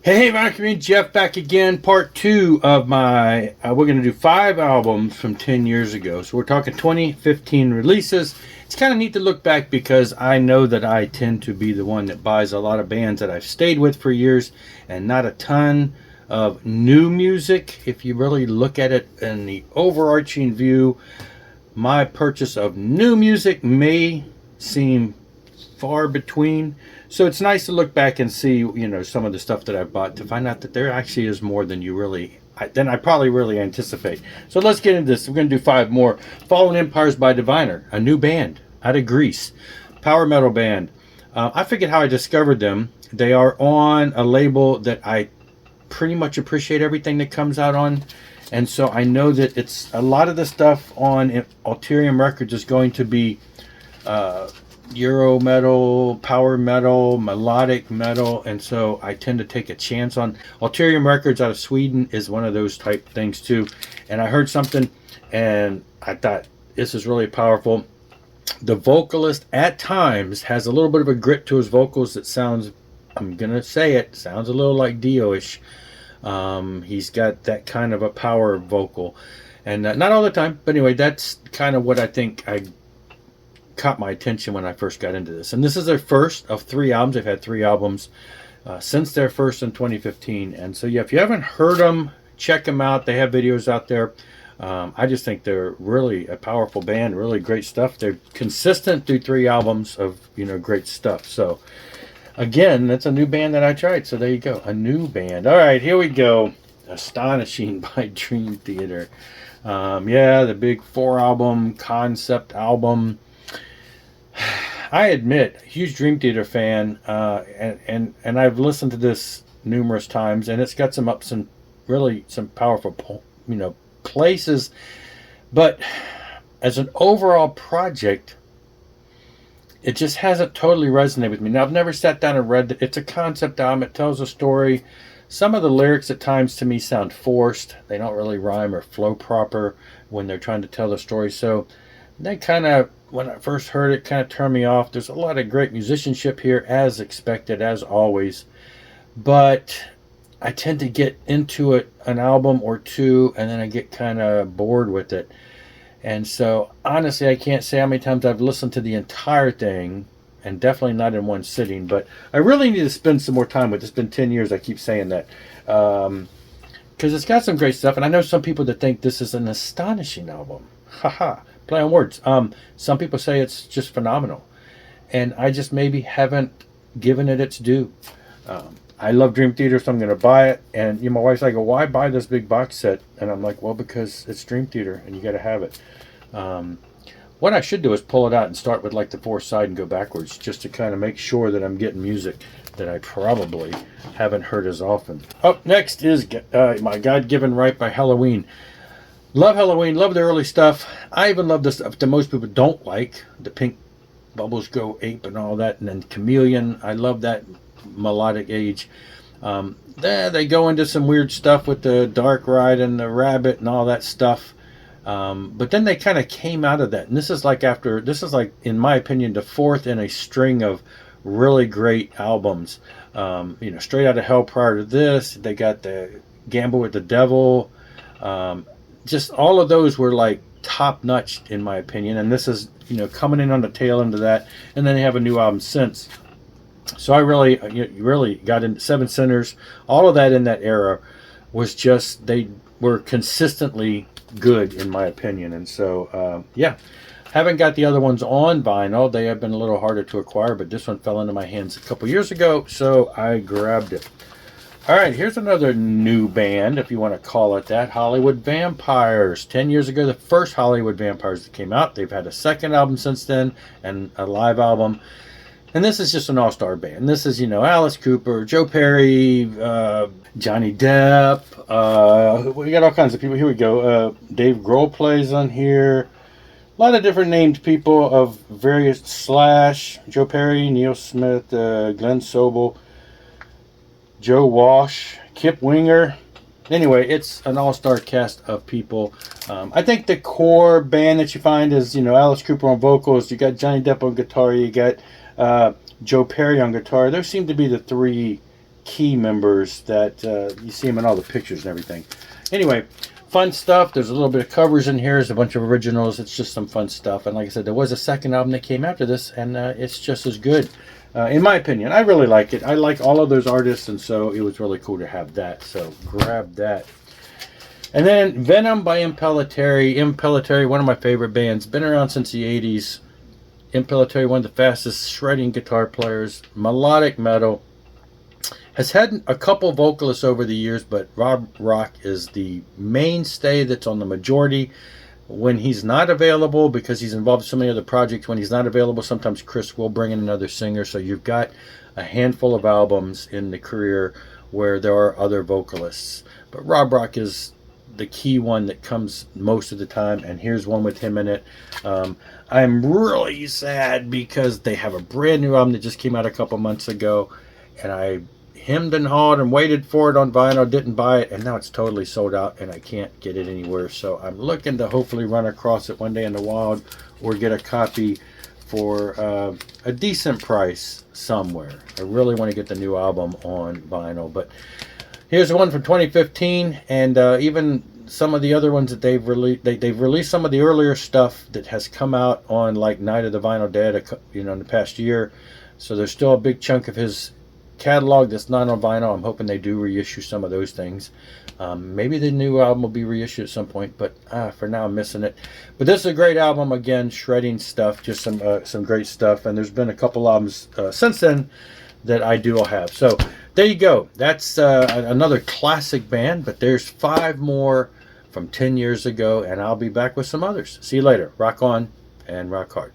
Hey, MegaJeff back again. Part 2 of my, we're going to do 5 albums from 10 years ago. So we're talking 2015 releases. It's kind of neat to look back because I know that I tend to be the one that buys a lot of bands that I've stayed with for years and not a ton of new music. If you really look at it in the overarching view, my purchase of new music may seem far between. So it's nice to look back and see, some of the stuff that I bought to find out that there actually is more than than I probably really anticipate. So let's get into this. We're going to do 5 more. Fallen Empires by Diviner, a new band out of Greece, power metal band. I forget how I discovered them. They are on a label that I pretty much appreciate everything that comes out on. And so I know that it's a lot of the stuff on Impellitteri Records is going to be Euro metal, power metal, melodic metal, and so I tend to take a chance on Impellitteri Records out of Sweden is one of those type things too. And I heard something and I thought this is really powerful. The vocalist at times has a little bit of a grit to his vocals that sounds, I'm gonna say it, sounds a little like Dio-ish. He's got that kind of a power vocal, and not all the time, but anyway, that's kind of what I think I caught my attention when I first got into this. And this is their first of 3 albums. They've had 3 albums since their first in 2015. And so yeah, if you haven't heard them, check them out. They have videos out there. I just think they're really a powerful band, really great stuff. They're consistent through 3 albums of great stuff. So again, that's a new band that I tried. So there you go, a new band. All right, here we go. Astonishing by Dream Theater. Yeah, the big 4 album concept album. I admit, huge Dream Theater fan, and I've listened to this numerous times, and it's got some ups and really some powerful, places. But as an overall project, it just hasn't totally resonated with me. Now, I've never sat down and read it. It's a concept album. It tells a story. Some of the lyrics at times to me sound forced. They don't really rhyme or flow proper when they're trying to tell the story. So they kind of, when I first heard it, kind of turned me off. There's a lot of great musicianship here, as expected, as always. But I tend to get into it an album or 2, and then I get kind of bored with it. And so, honestly, I can't say how many times I've listened to the entire thing, and definitely not in one sitting. But I really need to spend some more time with it. It's been 10 years, I keep saying that. Because it's got some great stuff, and I know some people that think this is an astonishing album. Haha. Play on words. Some people say it's just phenomenal, and I just maybe haven't given it its due. I love Dream Theater, so I'm going to buy it. And my wife's like, "Why buy this big box set?" And I'm like, "Well, because it's Dream Theater, and you got to have it." What I should do is pull it out and start with like the 4th side and go backwards, just to kind of make sure that I'm getting music that I probably haven't heard as often. Up next is My God-Given Right by Helloween. Love Helloween, love the early stuff. I even love the stuff that most people don't like. The Pink Bubbles Go Ape and all that. And then Chameleon, I love that melodic age. They go into some weird stuff with the Dark Ride and the Rabbit and all that stuff. But then they kind of came out of that. And this is like, in my opinion, the 4th in a string of really great albums. Straight Out of Hell prior to this. They got the Gamble with the Devil. Just all of those were like top notch in my opinion, and this is coming in on the tail end of that, and then they have a new album since. So I really got into Seven Sinners. All of that in that era was just, they were consistently good in my opinion. And so yeah, haven't got the other ones on vinyl. They have been a little harder to acquire, but this one fell into my hands a couple years ago, so I grabbed it. All right, here's another new band, if you want to call it that, Hollywood Vampires. 10 years ago, the first Hollywood Vampires that came out. They've had a 2nd album since then, and a live album. And this is just an all-star band. This is, Alice Cooper, Joe Perry, Johnny Depp. We got all kinds of people. Here we go. Dave Grohl plays on here. A lot of different named people of various Slash, Joe Perry, Neil Smith, Glenn Sobel, Joe Walsh, Kip Winger. Anyway, it's an all-star cast of people. I think the core band that you find is, Alice Cooper on vocals. You got Johnny Depp on guitar. You got Joe Perry on guitar. Those seem to be the 3 key members that you see them in all the pictures and everything. Anyway, fun stuff. There's a little bit of covers in here. There's a bunch of originals. It's just some fun stuff. And like I said, there was a second album that came after this, and it's just as good. In my opinion, I really like it. I like all of those artists, and so it was really cool to have that. So grab that. And then Venom by Impellitteri. Impellitteri, one of my favorite bands. Been around since the 80s. Impellitteri, one of the fastest shredding guitar players. Melodic metal. Has had a couple vocalists over the years, but Rob Rock is the mainstay that's on the majority. When he's not available, because he's involved in so many other projects, when he's not available, sometimes Chris will bring in another singer. So you've got a handful of albums in the career where there are other vocalists. But Rob Rock is the key one that comes most of the time, and here's one with him in it. I'm really sad because they have a brand new album that just came out a couple months ago, and I hemmed and hawed and waited for it on vinyl, didn't buy it, and now it's totally sold out and I can't get it anywhere. So I'm looking to hopefully run across it one day in the wild or get a copy for a decent price somewhere. I really want to get the new album on vinyl. But here's the one from 2015, and even some of the other ones that they've released. They've released some of the earlier stuff that has come out on like Night of the Vinyl Dead, in the past year. So there's still a big chunk of his catalog that's not on vinyl. I'm hoping they do reissue some of those things. Maybe the new album will be reissued at some point, but for now I'm missing it. But this is a great album. Again, shredding stuff, just some great stuff. And there's been a couple albums since then that I do have. So there you go. That's another classic band, but there's 5 more from 10 years ago, and I'll be back with some others. See you later. Rock on and rock hard.